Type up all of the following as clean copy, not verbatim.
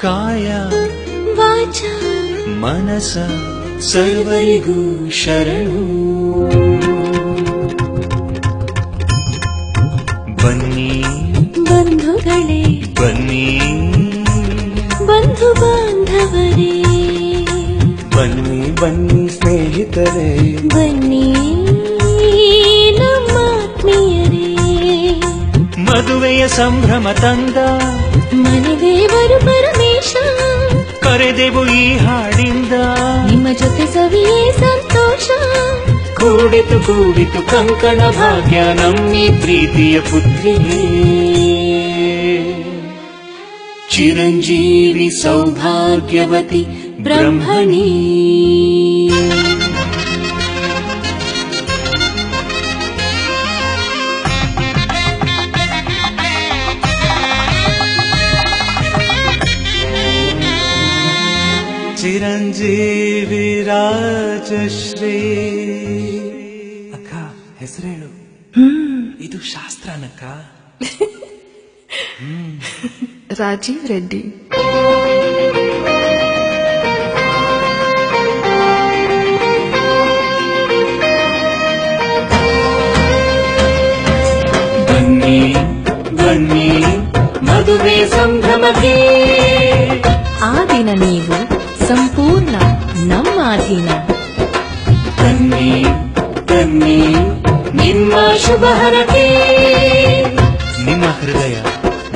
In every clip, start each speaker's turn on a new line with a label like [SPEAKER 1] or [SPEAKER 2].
[SPEAKER 1] ಕಾಯ
[SPEAKER 2] ವಾಚ
[SPEAKER 1] ಮನಸ ಸರ್ವರಿಗೂ ಶರಣು. ಬನ್ನಿ
[SPEAKER 2] ಬಂಧುಗಳೇ,
[SPEAKER 1] ಬನ್ನಿ
[SPEAKER 2] ಬಂಧು ಬಾಂಧವರೇ,
[SPEAKER 1] ಬನ್ನಿ ಬನ್ನಿ ಸ್ನೇಹಿತರೇ,
[SPEAKER 2] ಬನ್ನಿ ನಮ್ಮಾತ್ಮೀಯರೇ.
[SPEAKER 1] ಮದುವೆಯ ಸಂಭ್ರಮ ತಂದ
[SPEAKER 2] ಮನೆದೇವರು ಪರಮೇಶ,
[SPEAKER 1] ಕರೆದೆವು ಈ ಹಾಡಿಂದ.
[SPEAKER 2] ನಿಮ್ಮ ಜೊತೆ ಸವಿಯೇ ಸಂತೋಷ.
[SPEAKER 1] ಕೂಡಿತು ಕೂಡಿತು ಕಂಕಣ ಭಾಗ್ಯ ನಮ್ಮಿ ಪ್ರೀತಿಯ ಪುತ್ರಿಗೆ. ಚಿರಂಜೀವಿ ಸೌಭಾಗ್ಯವತಿ ಬ್ರಹ್ಮಣಿ. ಚಿರಂಜೀವಿ ರಾಜಶ್ರೀ. ಅಕ್ಕ ಹೆಸರೇಳು, ಇದು ಶಾಸ್ತ್ರನಕ್ಕ.
[SPEAKER 2] ರಾಜೀವ್ ರೆಡ್ಡಿ.
[SPEAKER 1] ಬನ್ನಿ ಬನ್ನಿ ಮದುವೆ ಸಂಭ್ರಮಕ್ಕೆ.
[SPEAKER 2] ಆ ದಿನ ನೀವು ಸಂಪೂರ್ಣ ನಮ್ಮ ಅಧೀನ.
[SPEAKER 1] ಬನ್ನಿ ಬನ್ನಿ ನಿಮ್ಮ ಶುಭ ಹರಕೆ. ನಿಮ್ಮ ಹೃದಯ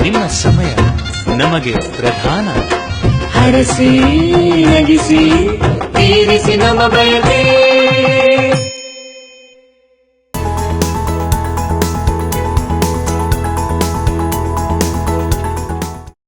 [SPEAKER 1] ನಿಮ್ಮ ಸಮಯ ನಮಗೆ ಪ್ರಧಾನ. ಹರಸಿ ನಗಿಸಿ ತೀರಿಸಿ ನಮ್ಮ ಬಯಕೆ.